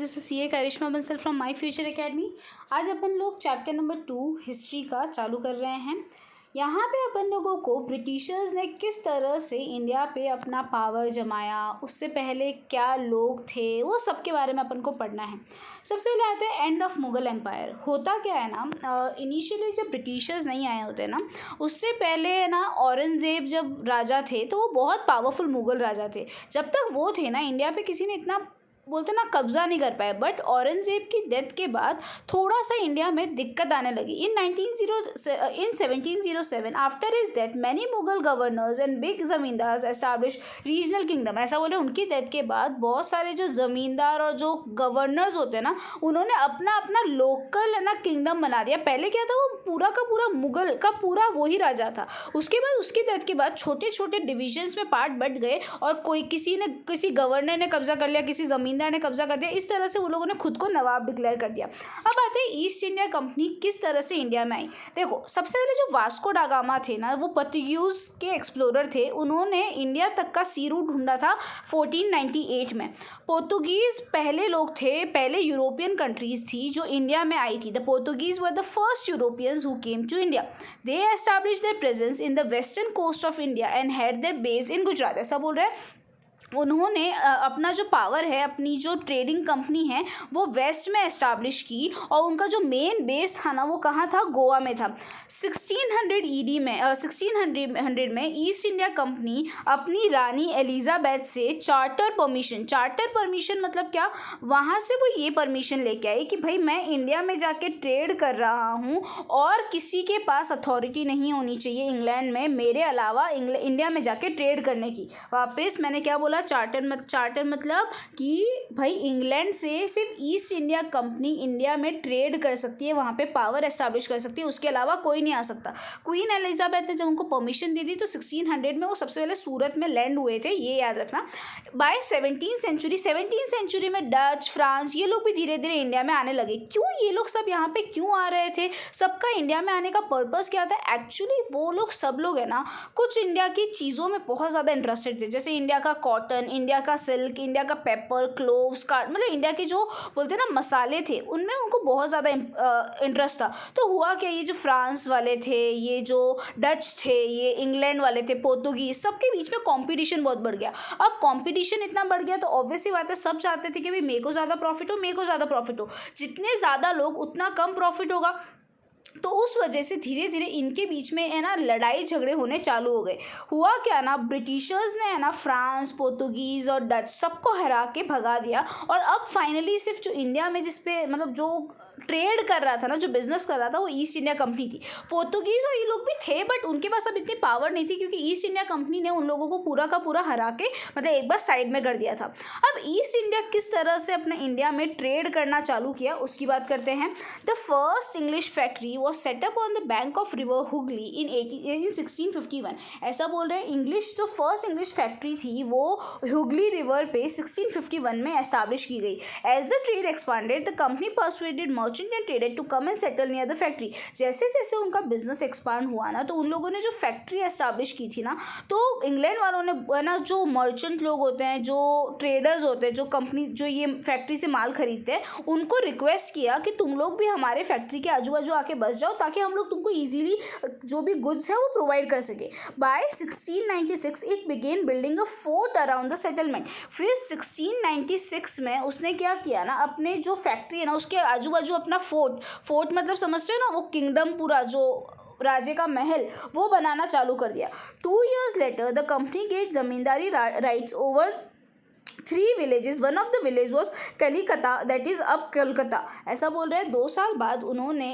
This is CA Karishma Bansal from My Future Academy. आज अपन लोग चैप्टर नंबर 2 हिस्ट्री का चालू कर रहे हैं। यहाँ पे अपन लोगों को ब्रिटिशर्स ने किस तरह से इंडिया पे अपना पावर जमाया, उससे पहले क्या लोग थे, वो सब के बारे में अपन को पढ़ना है। सबसे पहले आते हैं एंड ऑफ मुगल एम्पायर। होता क्या है ना, इनिशियली जब ब्रिटिशर्स नहीं आए होते ना, उससे पहले ना औरंगजेब जब राजा थे तो वो बहुत पावरफुल मुगल राजा थे। जब तक वो थे ना, इंडिया पे किसी ने इतना बोलते ना कब्जा नहीं कर पाए। बट औरंगजेब की डेथ के बाद थोड़ा सा इंडिया में दिक्कत आने लगी। इन 1707 after his death many Mughal governors and big zamindars establish regional kingdom. ऐसा बोले उनकी डेथ के बाद बहुत सारे जो ज़मींदार और जो गवर्नर्स होते हैं ना, उन्होंने अपना अपना लोकल है ना किंगडम बना दिया। पहले क्या था, वो पूरा का पूरा मुगल का पूरा वही राजा था। उसके बाद उसकी डेथ के बाद छोटे छोटे डिविजन्स में पार्ट बट गए और किसी गवर्नर ने कब्जा कर लिया, किसी जमींदार ने कब्जा कर दिया। इस तरह से वो लोगों ने खुद को नवाब डिक्लेयर कर दिया। अब आते हैं ईस्ट इंडिया कंपनी किस तरह से इंडिया में आई। देखो, सबसे पहले जो वास्को डा गामा थे ना, वो पोर्तुगीज के एक्सप्लोरर थे। उन्होंने इंडिया तक का सी रूट ढूंढा था 1498 में। पोर्तुगीज पहले लोग थे, पहले यूरोपियन कंट्रीज थी जो इंडिया में आई थी। The Portuguese were the first Europeans who came to India. They establish their presence in the western coast of India and had their base in Gujarat. ऐसा बोल रहे हैं उन्होंने अपना जो पावर है, अपनी जो ट्रेडिंग कंपनी है, वो वेस्ट में एस्टैब्लिश की और उनका जो मेन बेस था ना, वो कहाँ था, गोवा में था। 1600 में ईस्ट इंडिया कंपनी अपनी रानी एलिजाबेथ से चार्टर परमिशन मतलब क्या, वहाँ से वो ये परमिशन लेके आई कि भाई मैं इंडिया में जाके ट्रेड कर रहा हूँ और किसी के पास अथॉरिटी नहीं होनी चाहिए इंग्लैंड में मेरे अलावा इंडिया में जाके ट्रेड करने की। वापस मैंने क्या बोला, चार्टर मतलब कि भाई इंग्लैंड से सिर्फ ईस्ट इंडिया कंपनी इंडिया में ट्रेड कर सकती है, वहाँ पे पावर एस्टैब्लिश कर सकती है, उसके अलावा कोई नहीं आ सकता। क्वीन एलिजाबेथ ने जब उनको परमिशन दी थी तो 1600 में वो सबसे पहले सूरत में लैंड हुए थे, ये याद रखना। बाय 17th सेंचुरी में डच, फ्रांस, ये लोग भी धीरे धीरे इंडिया में आने लगे। क्यों ये लोग सब यहाँ पे क्यों आ रहे थे, सबका इंडिया में आने का पर्पज़ क्या था? एक्चुअली वो लोग सब लोग है ना, कुछ इंडिया की चीज़ों में बहुत ज़्यादा इंटरेस्टेड थे, जैसे इंडिया का कॉटन, इंडिया का सिल्क, इंडिया का पेपर, क्लोव्स का, मतलब इंडिया के जो बोलते हैं ना मसाले थे, उनमें उनको बहुत ज़्यादा इंटरेस्ट था। तो हुआ क्या, ये जो फ्रांस वाले थे, ये जो डच थे, ये इंग्लैंड वाले थे, पोर्तुगीज, सबके बीच में कंपटीशन बहुत बढ़ गया। अब कंपटीशन इतना बढ़ गया तो ऑब्वियसली बात है, सब चाहते थे कि भाई मेरे को ज़्यादा प्रॉफिट हो। जितने ज़्यादा लोग उतना कम प्रॉफिट होगा। तो उस वजह से धीरे धीरे इनके बीच में है ना लड़ाई झगड़े होने चालू हो गए। हुआ क्या ना, ब्रिटिशर्स ने है ना फ्रांस, पोर्तुगीज़ और डच सबको हरा के भगा दिया और अब फाइनली सिर्फ जो इंडिया में जिस पे मतलब जो ट्रेड कर रहा था ना, जो बिजनेस कर रहा था, वो ईस्ट इंडिया कंपनी थी। पोर्तुगीज़ और ये लोग भी थे बट उनके पास अब इतनी पावर नहीं थी क्योंकि ईस्ट इंडिया कंपनी ने उन लोगों को पूरा का पूरा हरा के मतलब एक बार साइड में कर दिया था। अब ईस्ट इंडिया किस तरह से अपने इंडिया में ट्रेड करना चालू किया उसकी बात करते हैं। The first English factory was set up on the bank of river Hooghly in 1651। ऐसा बोल रहे हैं इंग्लिश जो फर्स्ट इंग्लिश फैक्ट्री थी वो हुगली रिवर पे 1651 में एस्टैब्लिश की गई। As the trade expanded the company persuaded merchant and trader to come and settle near the factory. जैसे जैसे उनका बिजनेस एक्सपांड हुआ ना, तो उन लोगों ने जो फैक्ट्री एस्टैब्लिश की थी ना, तो इंग्लैंड वालों ने ना, जो मर्चेंट लोग होते हैं, जो ट्रेडर्स होते हैं, जो कंपनी जो ये फैक्ट्री से माल खरीदते हैं, उनको रिक्वेस्ट किया कि तुम लोग भी हमारे फैक्ट्री के आजू बाजू आके बस जाओ ताकि हम लोग तुमको ईजिली जो भी गुड्स है वो प्रोवाइड कर सके। By 1696 it began building a fort around the settlement. फिर 1696 में उसने क्या किया ना, अपने जो फैक्ट्री है ना उसके आजू बाजू अपना फोर्ट मतलब समझते हो ना, वो किंगडम पूरा जो राजे का महल वो बनाना चालू कर दिया। 2 years later the company get zamindari rights over 3 villages। One of the village was Kalikata, that is अब कलकत्ता। ऐसा बोल रहे हैं 2 साल बाद उन्होंने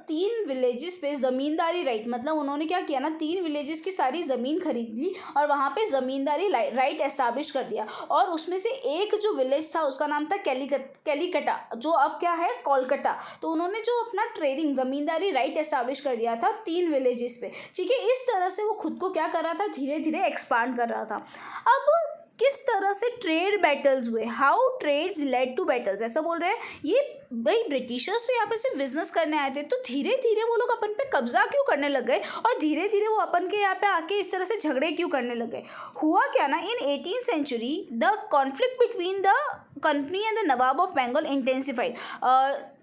3 विलेजेस पे ज़मींदारी राइट, मतलब उन्होंने क्या किया ना, 3 विलेजेस की सारी ज़मीन खरीद ली और वहाँ पे ज़मींदारी राइट एस्टैब्लिश कर दिया। और उसमें से एक जो विलेज था उसका नाम था कैलिकटा, जो अब क्या है, कोलकाता। तो उन्होंने जो अपना ट्रेडिंग ज़मींदारी राइट एस्टैब्लिश कर दिया था 3 विलेजेस पे, ठीक है। इस तरह से वो खुद को क्या कर रहा था, धीरे धीरे एक्सपांड कर रहा था। अब किस तरह से ट्रेड बैटल्स हुए, how trades led to battles. ऐसा बोल रहे हैं ये भाई ब्रिटिशर्स तो यहाँ पे सिर्फ बिजनेस करने आए थे, तो धीरे धीरे वो लोग अपन पे कब्जा क्यों करने लग गए और धीरे धीरे वो अपन के यहाँ पे आके इस तरह से झगड़े क्यों करने लग गए। हुआ क्या ना, in 18th century the conflict between the company and the nawab of Bengal intensified.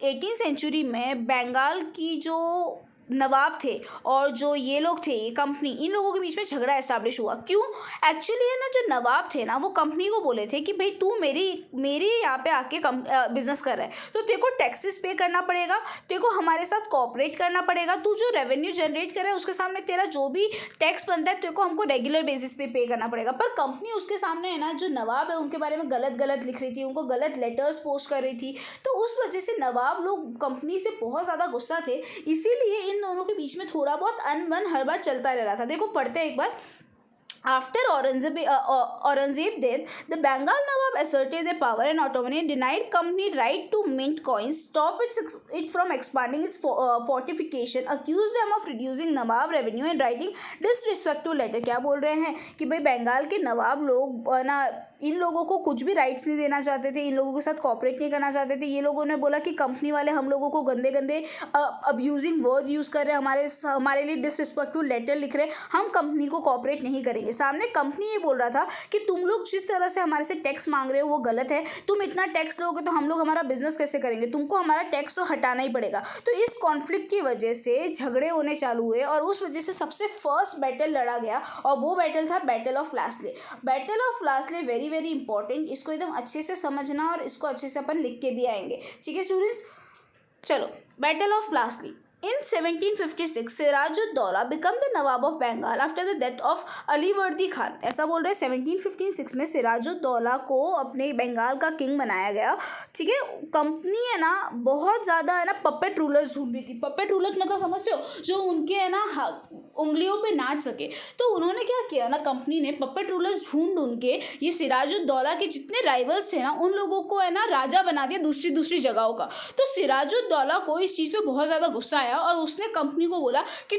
18th century में बंगाल की जो नवाब थे और जो ये लोग थे, ये कंपनी, इन लोगों के बीच में झगड़ा एस्टैब्लिश हुआ। क्यों? एक्चुअली है ना, जो नवाब थे ना, वो कंपनी को बोले थे कि भाई तू मेरी यहाँ पे आके बिजनेस कर रहा है, तो तेरे को टैक्सेस पे करना पड़ेगा, तेरे को हमारे साथ कोऑपरेट करना पड़ेगा, तू जो रेवेन्यू जनरेट कर रहा है उसके सामने तेरा जो भी टैक्स बनता है तेरे को हमको रेगुलर बेसिस पे करना पड़ेगा। पर कंपनी उसके सामने है ना, जो नवाब है उनके बारे में गलत लिख रही थी, उनको गलत लेटर्स पोस्ट कर रही थी, तो उस वजह से नवाब लोग कंपनी से बहुत ज़्यादा गुस्सा थे। इसीलिए इन दोनों के बीच में थोड़ा बहुत अनबन हर बार चलता रह रहा था। देखो पढ़ते हैं एक बार। After Aurangzeb death, the Bengal Nawab asserted their power and autonomy, denied company right to mint coins, stopped it from expanding its fortification, accused them of reducing Nawab revenue and writing disrespectful letter। क्या बोल रहे हैं कि भाई बंगाल के नवाब लोग ना इन लोगों को कुछ भी राइट्स नहीं देना चाहते थे, इन लोगों के साथ कॉपरेट नहीं करना चाहते थे। ये लोगों ने बोला कि कंपनी वाले हम लोगों को गंदे गंदे अब्यूजिंग वर्ड्स यूज़ कर रहे हैं, हमारे लिए डिसरिस्पेक्टफुल लेटर लिख रहे हैं, हम कंपनी को कॉपरेट नहीं करेंगे। सामने कंपनी ये बोल रहा था कि तुम लोग जिस तरह से हमारे से टैक्स मांग रहे हो वो गलत है, तुम इतना टैक्स लोगे तो हम लोग हमारा बिजनेस कैसे करेंगे, तुमको हमारा टैक्स तो हटाना ही पड़ेगा। तो इस कॉन्फ्लिक्ट की वजह से झगड़े होने चालू हुए और उस वजह से सबसे फर्स्ट बैटल लड़ा गया और वो बैटल था battle of Plassey. Battle of Plassey very very important, इसको एकदम अच्छे से समझना और इसको अच्छे से अपन लिख के भी आएंगे। ठीक है स्टूडेंट्स, चलो battle of Plassey. In 1756, Sirajuddaula became the Nawab of Bengal after the death of Alivardi Khan. ऐसा बोल रहे हैं 1756 में सिराजुद्दौला को अपने बंगाल का किंग बनाया गया। ठीक है, कंपनी है ना बहुत ज़्यादा है ना पपेट रूलर्स ढूंढ रही थी। पपेट रूलर मतलब समझते हो, जो उनके है ना उंगलियों पे नाच सके। तो उन्होंने क्या किया ना, कंपनी ने पपेट रूलर्स ढूंढ के ये सिराजुद्दौला के जितने राइवल्स थे ना उन लोगों को है ना राजा बना दिया दूसरी जगहों का। तो सिराजुद्दौला को इस चीज़ पे बहुत ज़्यादा गुस्सा आया और उसने कंपनी को बोला कि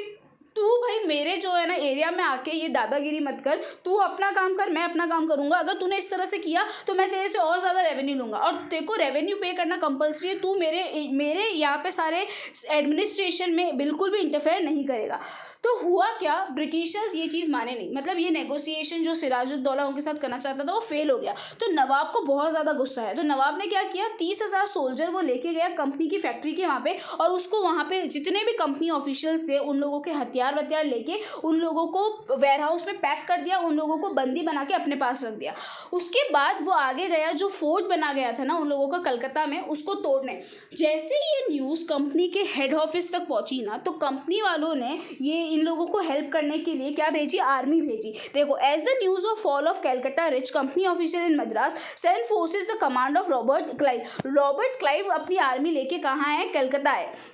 तू भाई मेरे जो है ना एरिया में आके ये दादागिरी मत कर, तू अपना काम कर, मैं अपना काम करूंगा। अगर तूने इस तरह से किया तो मैं तेरे से और ज़्यादा रेवेन्यू लूँगा और तेरे को रेवेन्यू पे करना कंपल्सरी है। तू मेरे यहाँ पे सारे एडमिनिस्ट्रेशन में बिल्कुल भी इंटरफेयर नहीं करेगा। तो हुआ क्या, ब्रिटिशर्स ये चीज़ माने नहीं, मतलब ये नेगोशिएशन जो सिराजुद्दौला उनके साथ करना चाहता था वो फेल हो गया। तो नवाब को बहुत ज़्यादा गुस्सा है। तो नवाब ने क्या किया, 30,000 सोल्जर वो लेके गया कंपनी की फैक्ट्री के वहाँ पे और उसको वहाँ पे जितने भी कंपनी ऑफिशियल्स थे उन लोगों के हथियार लेके उन लोगों को वेयर हाउस में पैक कर दिया, उन लोगों को बंदी बना के अपने पास रख दिया। उसके बाद वो आगे गया, जो फोर्ट बना गया था ना उन लोगों का कलकत्ता में, उसको तोड़ने। जैसे ये न्यूज़ कंपनी के हेड ऑफिस तक पहुंची ना, तो कंपनी वालों ने ये इन लोगों को हेल्प करने के लिए क्या भेजी, आर्मी भेजी। देखो, as the news of fall of Calcutta reach, company officer in Madras send forces the command of Robert Clive. Robert Clive अपनी आर्मी लेके कहाँ है, कलकत्ता है।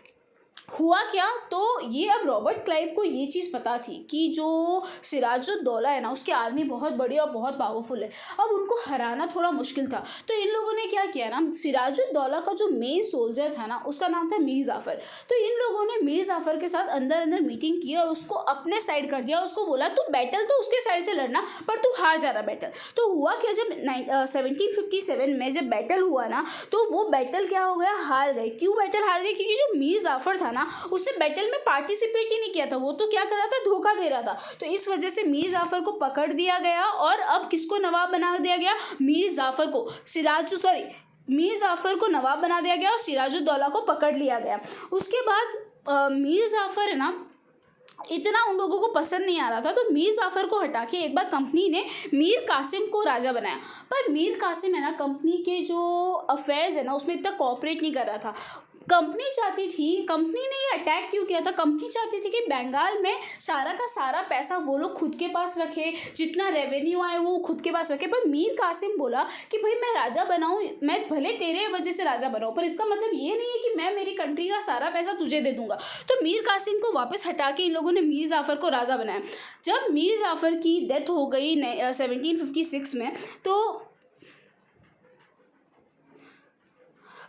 हुआ क्या, तो ये अब रॉबर्ट क्लाइव को ये चीज़ पता थी कि जो सिराजुद्दौला है ना उसकी आर्मी बहुत बड़ी और बहुत पावरफुल है, अब उनको हराना थोड़ा मुश्किल था। तो इन लोगों ने क्या किया ना, सिराजुद्दौला का जो मेन सोल्जर था ना उसका नाम था मीर जाफ़र। तो इन लोगों ने मीर जाफ़र के साथ अंदर मीटिंग की और उसको अपने साइड कर दिया। उसको बोला तू बैटल तो उसके साइड से लड़ना, पर तू हार जा रहा बैटल। तो हुआ क्या, जब 1757 में जब बैटल हुआ ना, तो वो बैटल क्या हो गया, हार गए। क्यों बैटल हार गए, क्योंकि जो मीर जाफ़र था ना उसने बैटल में पार्टिसिपेट ही नहीं किया था, वो तो क्या कर रहा था, धोखा दे रहा था। तो इस वजह से मीर जाफ़र को पकड़ दिया गया और अब किसको नवाब बना दिया गया, मीर जाफ़र को नवाब बना दिया गया और सिराजुद्दौला को पकड़ लिया गया। उसके बाद मीर जाफ़र है ना इतना उन लोगों को पसंद नहीं आ रहा था, तो मीर जाफ़र को हटा के एक बार कंपनी ने मीर कासिम को राजा बनाया। पर मीर कासिम है ना कंपनी के जो अफेयर्स है ना उसमें इतना कोऑपरेट नहीं कर रहा था। कंपनी चाहती थी, कंपनी ने ये अटैक क्यों किया था, कंपनी चाहती थी कि बंगाल में सारा का सारा पैसा वो लोग खुद के पास रखे, जितना रेवेन्यू आए वो खुद के पास रखे। पर मीर कासिम बोला कि भाई मैं राजा बनाऊँ, मैं भले तेरे वजह से राजा बनाऊँ, पर इसका मतलब ये नहीं है कि मैं मेरी कंट्री का सारा पैसा तुझे दे दूंगा। तो मीर कासिम को वापस हटा के इन लोगों ने मीर जाफ़र को राजा बनाया। जब मीर जाफ़र की डेथ हो गई 1756 में, तो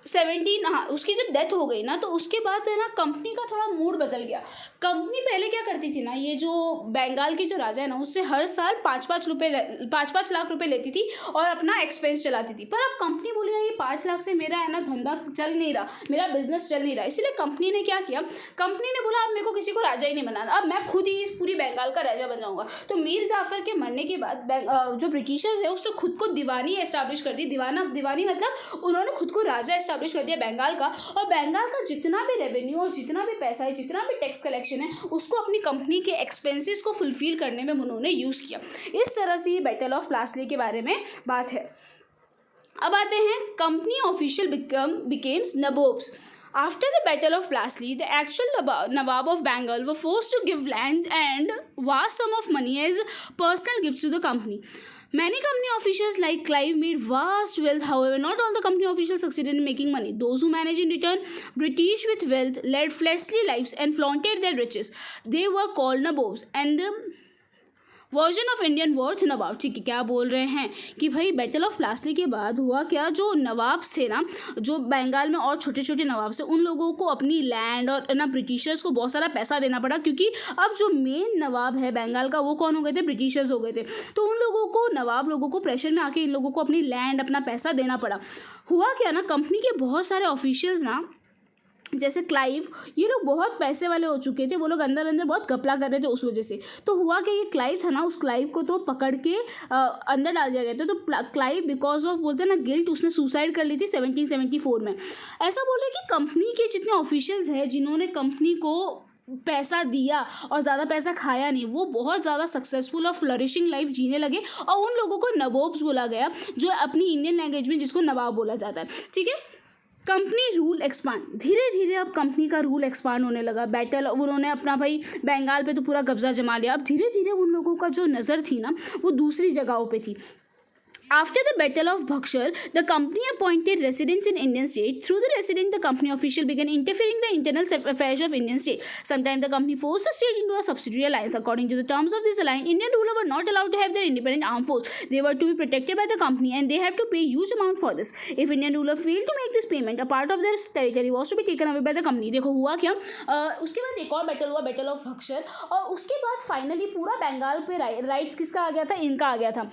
17, हाँ, उसकी जब डेथ हो गई ना तो उसके बाद है ना कंपनी का थोड़ा मूड बदल गया। कंपनी पहले क्या करती थी ना, ये जो बंगाल की जो राजा है ना उससे हर साल 5-5 लाख रुपए लेती थी और अपना एक्सपेंस चलाती थी। पर अब कंपनी बोली यार ये 5 लाख से मेरा है ना धंधा चल नहीं रहा, मेरा बिजनेस चल नहीं रहा, इसलिए कंपनी ने क्या किया, कंपनी ने बोला अब मेरे को किसी को राजा ही नहीं बनाना, अब मैं खुद ही इस पूरी बंगाल का राजा बन जाऊंगा। तो मीर जाफर के मरने के बाद जो ब्रिटिशर्स है उसने खुद को दीवानी एस्टैब्लिश कर दी। दीवानी मतलब उन्होंने खुद को राजा एस्टैब्लिश कर दिया बंगाल का, और बंगाल का जितना भी रेवेन्यू और जितना भी पैसा है, जितना भी टैक्स कलेक्शन है, उसको अपनी कंपनी के एक्सपेंसेस को फुलफिल करने में उन्होंने यूज़ किया। इस तरह से ये बैटल ऑफ प्लासी के बारे में बात है। अब आते हैं company official becames nabobs. After the Battle of Plassey, the actual Nawab of Bengal were forced to give land and vast sum of money as personal gifts to the company. Many company officials like Clive made vast wealth. However, not all the company officials succeeded in making money. Those who managed in return British with wealth led fleshly lives and flaunted their riches. They were called nabobs and version of Indian word Nawab. ठीक है, क्या बोल रहे हैं कि भाई battle of Plassey के बाद हुआ क्या, जो नवाब थे ना, जो बंगाल में और छोटे छोटे नवाब से, उन लोगों को अपनी लैंड और ना ब्रिटिशर्स को बहुत सारा पैसा देना पड़ा, क्योंकि अब जो मेन नवाब है बंगाल का वो कौन हो गए थे, ब्रिटिशर्स हो गए थे। तो उन लोगों को, नवाब लोगों को प्रेशर में आके इन लोगों को अपनी लैंड, अपना पैसा देना पड़ा। हुआ क्या ना, कंपनी के बहुत सारे ऑफिशियल्स ना, जैसे क्लाइव, ये लोग बहुत पैसे वाले हो चुके थे, वो लोग अंदर अंदर बहुत घपला कर रहे थे उस वजह से। तो हुआ कि ये क्लाइव था ना, उस क्लाइव को तो पकड़ के अंदर डाल दिया गया था। तो क्लाइव बिकॉज ऑफ बोलते हैं ना गिल्ट, उसने सुसाइड कर ली थी 1774 में। ऐसा बोल रहे कि कंपनी के जितने ऑफिशियल्स हैं जिन्होंने कंपनी को पैसा दिया और ज़्यादा पैसा खाया नहीं, वो बहुत ज़्यादा सक्सेसफुल और फ्लरिशिंग लाइफ जीने लगे, और उन लोगों को नबोब्स बोला गया, जो अपनी इंडियन लैंग्वेज में जिसको नवाब बोला जाता है। ठीक है, कंपनी रूल एक्सपांड, धीरे धीरे अब कंपनी का रूल एक्सपांड होने लगा। बैटल, उन्होंने अपना भाई बंगाल पे तो पूरा कब्जा जमा लिया। अब धीरे धीरे उन लोगों का जो नज़र थी ना वो दूसरी जगहों पे थी। After the Battle of Bhaksar, the company appointed residents in Indian state. Through the resident, the company official began interfering in the internal affairs of Indian state. Sometimes the company forced the state into a subsidiary alliance. According to the terms of this alliance, Indian rulers were not allowed to have their independent armed force. They were to be protected by the company, and they have to pay huge amount for this. If Indian ruler failed to make this payment, a part of their territory was to be taken away by the company. देखो हुआ क्या, उसके बाद एक और battle हुआ, battle of Buxar, और उसके बाद फाइनली पूरा बंगाल पे राइट किसका आ गया था, इनका आ गया था।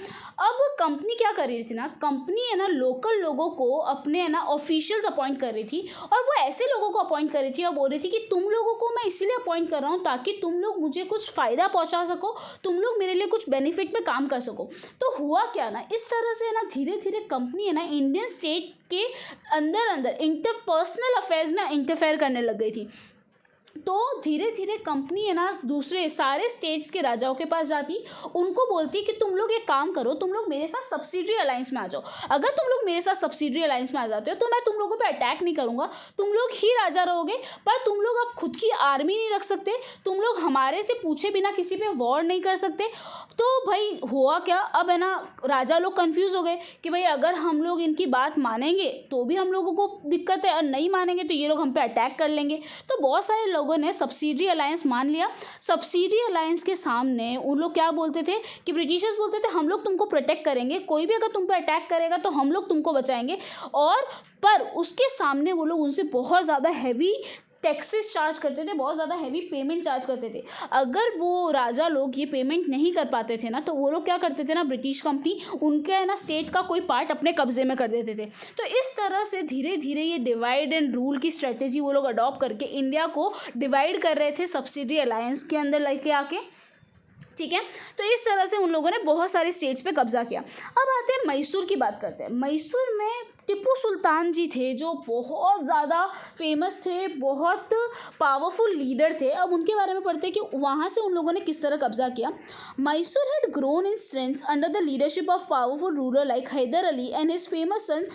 अब कंपनी क्या कर रही थी ना, कंपनी है ना लोकल लोगों को अपने है ना ऑफिशियल्स अपॉइंट कर रही थी, और वो ऐसे लोगों को अपॉइंट कर रही थी और बोल रही थी कि तुम लोगों को मैं इसीलिए अपॉइंट कर रहा हूँ ताकि तुम लोग मुझे कुछ फ़ायदा पहुँचा सको, तुम लोग मेरे लिए कुछ बेनिफिट में काम कर सको। तो हुआ क्या ना, इस तरह से ना धीरे धीरे कंपनी है ना इंडियन स्टेट के अंदर अंदर इंटरपर्सनल अफेयर्स में इंटरफेयर करने लग गई थी। तो धीरे धीरे कंपनी है ना दूसरे सारे स्टेट्स के राजाओं के पास जाती, उनको बोलती कि तुम लोग एक काम करो, तुम लोग मेरे साथ सब्सिडरी अलायंस में आ जाओ। अगर तुम लोग मेरे साथ सब्सिडरी अलायंस में आ जाते हो तो मैं तुम लोगों पे अटैक नहीं करूँगा, तुम लोग ही राजा रहोगे, पर तुम लोग अब खुद की आर्मी नहीं रख सकते, तुम लोग हमारे से पूछे बिना किसी पे वॉर नहीं कर सकते। तो भाई हुआ क्या, अब है ना राजा लोग कंफ्यूज हो गए कि भाई अगर हम लोग इनकी बात मानेंगे तो भी हम लोगों को दिक्कत है, और नहीं मानेंगे तो ये लोग हम पे अटैक कर लेंगे। तो बहुत सारे लोगों ने सब्सिडरी अलायंस मान लिया। सब्सिडरी अलायंस के सामने उन लोग क्या बोलते थे कि ब्रिटिशर्स बोलते थे हम लोग तुमको प्रोटेक्ट करेंगे, कोई भी अगर तुम पे अटैक करेगा तो हम लोग तुमको बचाएंगे, और पर उसके सामने वो लोग उनसे बहुत ज़्यादा हैवी टैक्सेस चार्ज करते थे, बहुत ज़्यादा हैवी पेमेंट चार्ज करते थे। अगर वो राजा लोग ये पेमेंट नहीं कर पाते थे ना तो वो लोग क्या करते थे ना, ब्रिटिश कंपनी उनके है ना स्टेट का कोई पार्ट अपने कब्जे में कर देते थे। तो इस तरह से धीरे धीरे ये डिवाइड एंड रूल की स्ट्रेटेजी वो लोग अडॉप्ट करके इंडिया को डिवाइड कर रहे थे सब्सिडरी अलायंस के अंदर लेके आके। ठीक है, तो इस तरह से उन लोगों ने बहुत सारे स्टेट्स पे कब्जा किया। अब आते हैं मैसूर की बात करते हैं। मैसूर में टिप्पू सुल्तान जी थे जो बहुत ज़्यादा फेमस थे, बहुत पावरफुल लीडर थे। अब उनके बारे में पढ़ते हैं कि वहाँ से उन लोगों ने किस तरह कब्जा किया। Mysore had grown in strength under the leadership of powerful ruler like Hyder Ali and his famous son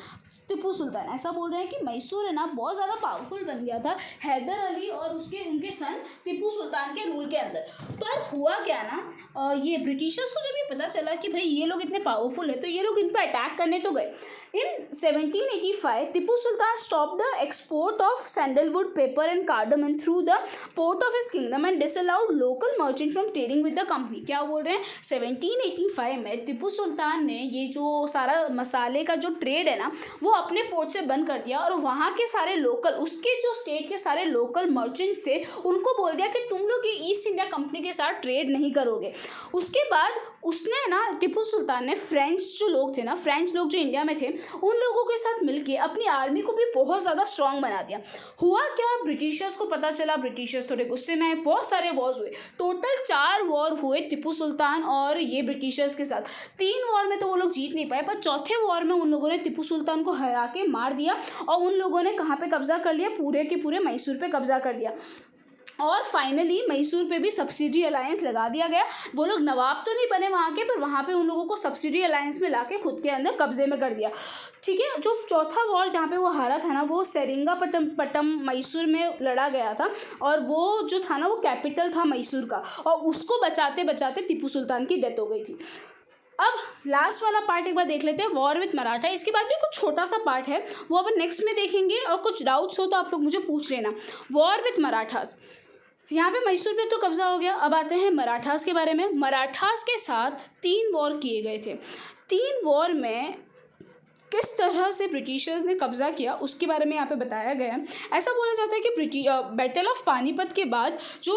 Tipu Sultan. ऐसा बोल रहे हैं कि मैसूर है ना बहुत ज़्यादा पावरफुल बन गया था हैदर अली और उनके सन टिप्पू सुल्तान के रूल के अंदर। पर हुआ क्या ना, ये ब्रिटिशर्स को जब ये पता चला कि भाई ये लोग इतने पावरफुल है तो ये लोग इन पर अटैक करने तो गए। In 1785, Tipu Sultan stopped the export of sandalwood, pepper and cardamom through the port of his kingdom and disallowed local merchants from trading with the company। क्या बोल रहे हैं, 1785 में टिप्पू सुल्तान ने ये जो सारा मसाले का जो ट्रेड है ना वो अपने पोर्ट से बंद कर दिया और वहाँ के सारे लोकल, उसके जो स्टेट के सारे लोकल मर्चेंट्स थे उनको बोल दिया कि तुम लोग ये ईस्ट इंडिया कंपनी के साथ ट्रेड नहीं करोगे। उसके बाद उसने ना, टिप्पू सुल्तान ने फ्रेंच जो लोग थे ना, फ्रेंच लोग जो इंडिया में थे, उन लोगों के साथ मिलके अपनी आर्मी को भी बहुत ज़्यादा स्ट्रांग बना दिया। हुआ क्या, ब्रिटिशर्स को पता चला, ब्रिटिशर्स थोड़े गुस्से में आए, बहुत सारे वॉर्स हुए, टोटल 4 वॉर हुए टिप्पू सुल्तान और ये ब्रिटिशर्स के साथ। 3 वॉर में तो वो लोग जीत नहीं पाए, पर चौथे वॉर में उन लोगों ने टिप्पू सुल्तान को हरा के मार दिया और उन लोगों ने कहाँ पे कब्जा कर लिया, पूरे के पूरे मैसूर पे कब्जा कर दिया। और फाइनली मैसूर पे भी सब्सिडी अलायंस लगा दिया गया। वो लोग नवाब तो नहीं बने वहाँ के, पर वहाँ पे उन लोगों को सब्सिडी अलायंस में लाके खुद के अंदर कब्जे में कर दिया। ठीक है, जो चौथा वॉर जहाँ पे वो हारा था ना, वो सेरिंगापट्टम मैसूर में लड़ा गया था और वो जो था ना, वो कैपिटल था मैसूर का, और उसको बचाते बचाते टिप्पू सुल्तान की डेथ हो गई थी। अब लास्ट वाला पार्ट एक बार देख लेते हैं, वॉर विथ मराठा। इसके बाद भी कुछ छोटा सा पार्ट है, वो अपन नेक्स्ट में देखेंगे, और कुछ डाउट्स हो तो आप लोग मुझे पूछ लेना। वॉर विथ मराठास, यहाँ पे मैसूर पे तो कब्जा हो गया। अब आते हैं मराठास के बारे में। मराठास के साथ 3 वॉर किए गए थे। 3 वॉर में किस तरह से ब्रिटिशर्स ने कब्जा किया उसके बारे में यहाँ पे बताया गया है। ऐसा बोला जाता है कि बैटल ऑफ पानीपत के बाद जो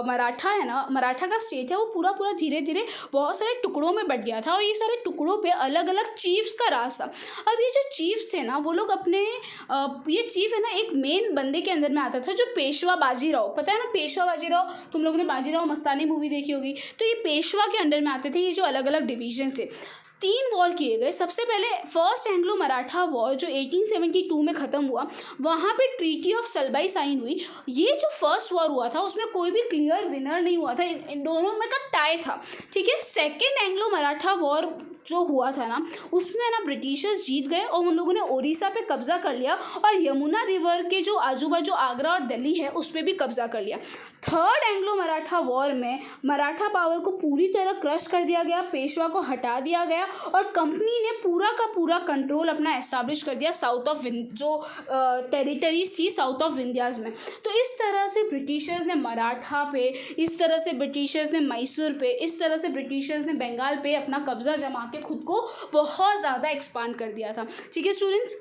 मराठा है ना, मराठा का स्टेट है, वो पूरा धीरे धीरे बहुत सारे टुकड़ों में बट गया था और ये सारे टुकड़ों पे अलग अलग चीफ्स का राज था। अब ये जो चीफ्स थे ना, वो लोग अपने ये चीफ है ना, एक मेन बंदे के अंदर में आता था जो पेशवा बाजीराव, पता है ना पेशवा बाजीराव, तुम लोगों ने बाजीराव मस्तानी मूवी देखी होगी। तो ये पेशवा के अंडर में आते थे ये जो अलग अलग डिविजन्स थे। 3 वॉर किए गए। सबसे पहले फर्स्ट एंग्लो मराठा वॉर जो 1872 में ख़त्म हुआ, वहाँ पे ट्रीटी ऑफ सलबाई साइन हुई। ये जो फर्स्ट वॉर हुआ था उसमें कोई भी क्लियर विनर नहीं हुआ था, इन दोनों में का टाई था। ठीक है, सेकेंड एंग्लो मराठा वॉर जो हुआ था ना, उसमें ना ब्रिटिशर्स जीत गए और उन लोगों ने उड़ीसा पे कब्जा कर लिया और यमुना रिवर के जो आजू बाजू आगरा और दिल्ली है उस पर भी कब्जा कर लिया। थर्ड एंग्लो मराठा वॉर में मराठा पावर को पूरी तरह क्रश कर दिया गया, पेशवा को हटा दिया गया और कंपनी ने पूरा का पूरा कंट्रोल अपना एस्टैब्लिश कर दिया साउथ ऑफ जो टेरिटरीज थी साउथ ऑफ विंध्याज में। तो इस तरह से ब्रिटिशर्स ने मराठा पे, इस तरह से ब्रिटिशर्स ने मैसूर पे, इस तरह से ब्रिटिशर्स ने बंगाल पे अपना कब्जा जमा के खुद को बहुत ज़्यादा एक्सपांड कर दिया था। ठीक है स्टूडेंट्स,